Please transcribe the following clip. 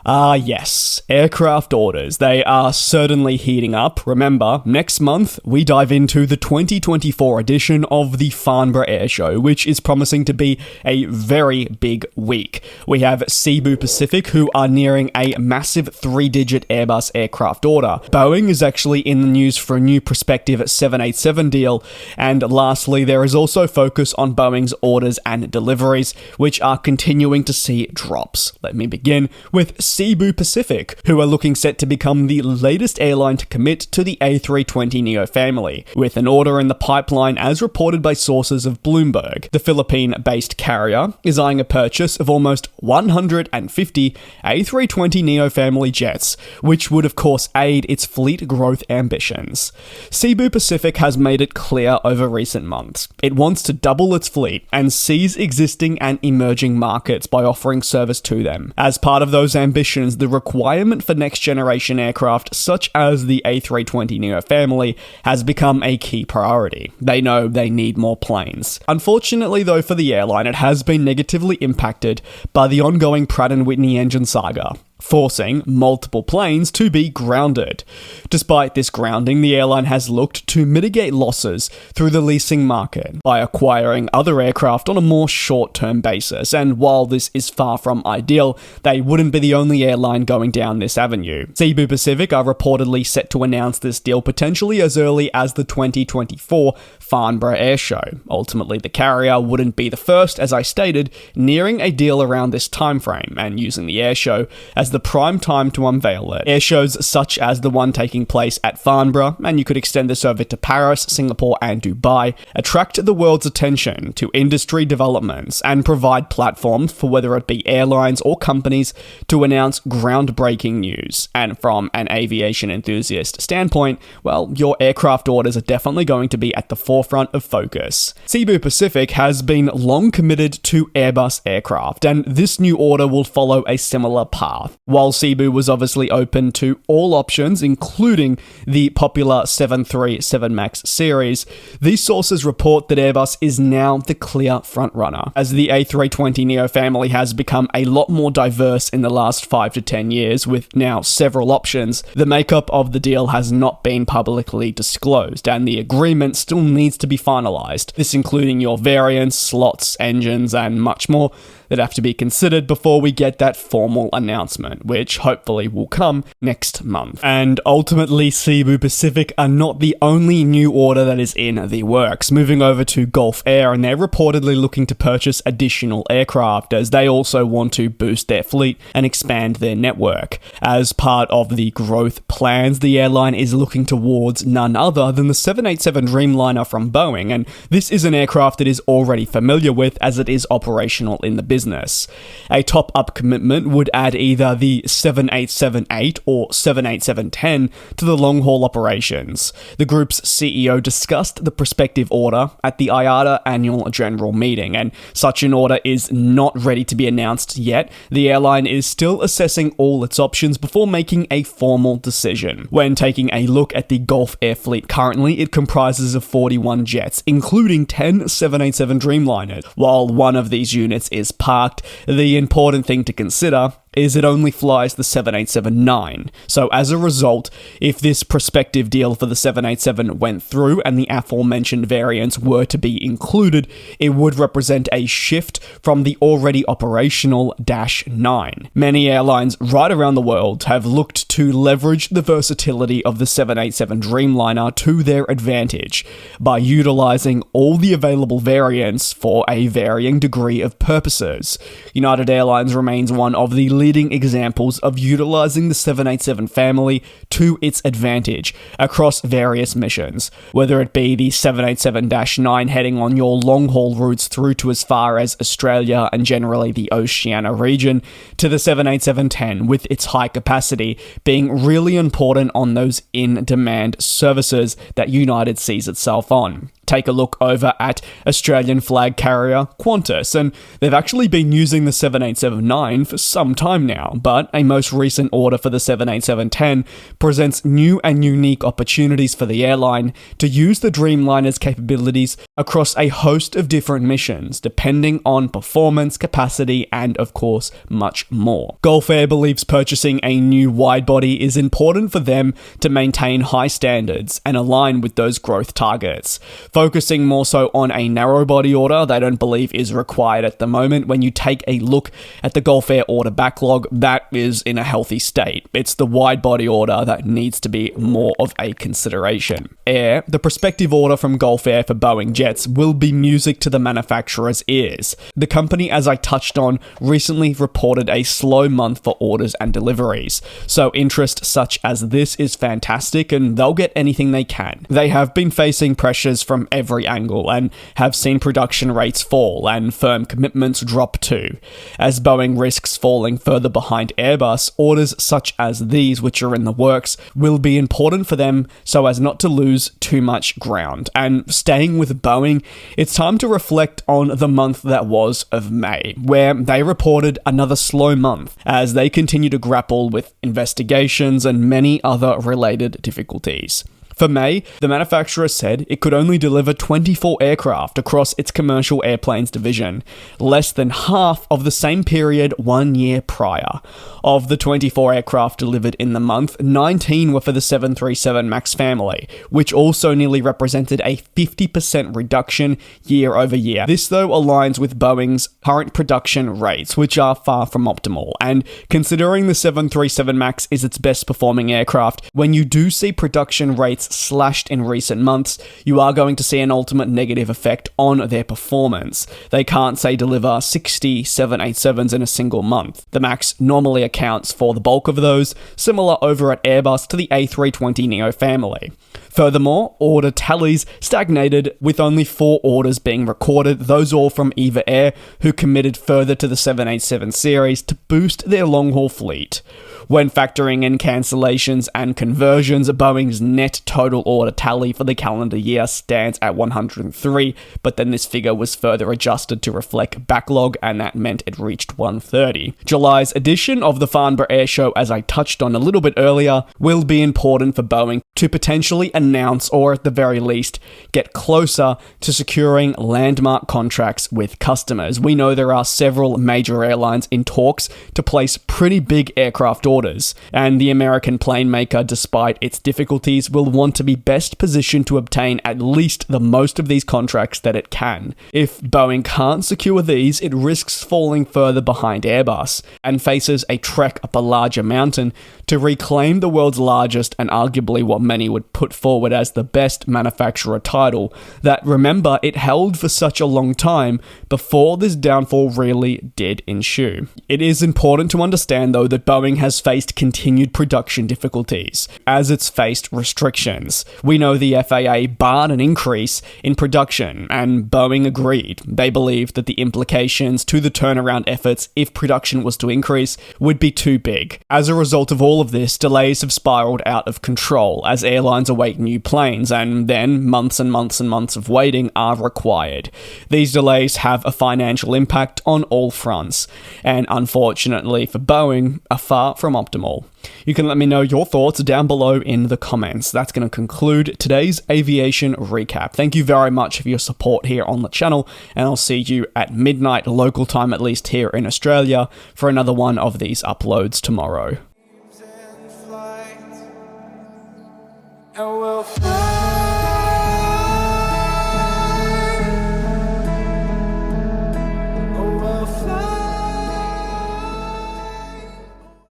Yes, aircraft orders. They are certainly heating up. Remember, next month we dive into the 2024 edition of the Farnborough Air Show, which is promising to be a very big week. We have Cebu Pacific, who are nearing a massive 3-digit Airbus aircraft order. Boeing is actually in the news for a new prospective 787 deal. And lastly, there is also focus on Boeing's orders and deliveries, which are continuing to see drops. Let me begin with Cebu Pacific, who are looking set to become the latest airline to commit to the A320neo family, with an order in the pipeline as reported by sources of Bloomberg. The Philippine-based carrier is eyeing a purchase of almost 150 A320neo family jets, which would of course aid its fleet growth ambitions. Cebu Pacific has made it clear over recent months it wants to double its fleet and seize existing and emerging markets by offering service to them. As part of those ambitions, the requirement for next-generation aircraft, such as the A320neo family, has become a key priority. They know they need more planes. Unfortunately, though, for the airline, it has been negatively impacted by the ongoing Pratt & Whitney engine saga, forcing multiple planes to be grounded. Despite this grounding, the airline has looked to mitigate losses through the leasing market by acquiring other aircraft on a more short-term basis, and while this is far from ideal, they wouldn't be the only airline going down this avenue. Cebu Pacific are reportedly set to announce this deal potentially as early as the 2024 Farnborough Air Show. Ultimately, the carrier wouldn't be the first, as I stated, nearing a deal around this timeframe, and using the air show as the prime time to unveil it. Air shows such as the one taking place at Farnborough, and you could extend this over to Paris, Singapore, and Dubai, attract the world's attention to industry developments and provide platforms for whether it be airlines or companies to announce groundbreaking news. And from an aviation enthusiast standpoint, well, your aircraft orders are definitely going to be at the forefront of focus. Cebu Pacific has been long committed to Airbus aircraft, and this new order will follow a similar path. While Cebu was obviously open to all options, including the popular 737 MAX series, these sources report that Airbus is now the clear frontrunner. As the A320neo family has become a lot more diverse in the last 5 to 10 years, with now several options, the makeup of the deal has not been publicly disclosed, and the agreement still needs to be finalized. This including your variants, slots, engines, and much more that have to be considered before we get that formal announcement, which hopefully will come next month. And ultimately, Cebu Pacific are not the only new order that is in the works. Moving over to Gulf Air, and they're reportedly looking to purchase additional aircraft, as they also want to boost their fleet and expand their network. As part of the growth plans, the airline is looking towards none other than the 787 Dreamliner from Boeing, and this is an aircraft that is already familiar with, as it is operational in the business. A top-up commitment would add either the 787-8 or 787-10 to the long-haul operations. The group's CEO discussed the prospective order at the IATA annual general meeting, and such an order is not ready to be announced yet. The airline is still assessing all its options before making a formal decision. When taking a look at the Gulf Air fleet currently, it comprises of 41 jets, including 10 787 Dreamliners. While one of these units is parked, the important thing to consider is it only flies the 787-9. So as a result, if this prospective deal for the 787 went through and the aforementioned variants were to be included, it would represent a shift from the already operational Dash 9. Many airlines right around the world have looked to leverage the versatility of the 787 Dreamliner to their advantage by utilizing all the available variants for a varying degree of purposes. United Airlines remains one of the leading examples of utilizing the 787 family to its advantage across various missions, whether it be the 787-9 heading on your long-haul routes through to as far as Australia and generally the Oceania region, to the 787-10 with its high capacity being really important on those in-demand services that United sees itself on. Take a look over at Australian flag carrier Qantas, and they've actually been using the 787-9 for some time now, but a most recent order for the 787-10 presents new and unique opportunities for the airline to use the Dreamliner's capabilities across a host of different missions, depending on performance, capacity, and of course, much more. Gulf Air believes purchasing a new widebody is important for them to maintain high standards and align with those growth targets. Focusing more so on a narrow-body order they don't believe is required at the moment. When you take a look at the Gulf Air order backlog, that is in a healthy state. It's the wide-body order that needs to be more of a consideration. The prospective order from Gulf Air for Boeing jets will be music to the manufacturer's ears. The company, as I touched on, recently reported a slow month for orders and deliveries, so interest such as this is fantastic and they'll get anything they can. They have been facing pressures from every angle and have seen production rates fall and firm commitments drop too. As Boeing risks falling further behind Airbus, orders such as these, which are in the works, will be important for them so as not to lose too much ground. And staying with Boeing, it's time to reflect on the month that was of May, where they reported another slow month as they continue to grapple with investigations and many other related difficulties. For May, the manufacturer said it could only deliver 24 aircraft across its commercial airplanes division, less than half of the same period 1 year prior. Of the 24 aircraft delivered in the month, 19 were for the 737 MAX family, which also nearly represented a 50% reduction year over year. This, though, aligns with Boeing's current production rates, which are far from optimal. And considering the 737 MAX is its best performing aircraft, when you do see production rates slashed in recent months, you are going to see an ultimate negative effect on their performance. They can't, say, deliver 60 787s in a single month. The MAX normally accounts for the bulk of those, similar over at Airbus to the A320neo family. Furthermore, order tallies stagnated with only 4 orders being recorded, those all from EVA Air, who committed further to the 787 series to boost their long-haul fleet. When factoring in cancellations and conversions, Boeing's net total order tally for the calendar year stands at 103, but then this figure was further adjusted to reflect backlog, and that meant it reached 130. July's edition of the Farnborough Air Show, as I touched on a little bit earlier, will be important for Boeing to potentially announce, or at the very least, get closer to securing landmark contracts with customers. We know there are several major airlines in talks to place pretty big aircraft orders, and the American plane maker, despite its difficulties, will want to be best positioned to obtain at least the most of these contracts that it can. If Boeing can't secure these, it risks falling further behind Airbus and faces a trek up a larger mountain to reclaim the world's largest and arguably what many would put forward as the best manufacturer title that, remember, it held for such a long time before this downfall really did ensue. It is important to understand, though, that Boeing has faced continued production difficulties as it's faced restrictions. We know the FAA barred an increase in production, and Boeing agreed. They believed that the implications to the turnaround efforts, if production was to increase, would be too big. As a result of all of this, delays have spiraled out of control as airlines await new planes, and then months and months and months of waiting are required. These delays have a financial impact on all fronts, and unfortunately for Boeing, are far from optimal. You can let me know your thoughts down below in the comments. That's going to conclude today's aviation recap. Thank you very much for your support here on the channel, and I'll see you at midnight local time, at least here in Australia, for another one of these uploads tomorrow. And we'll fly.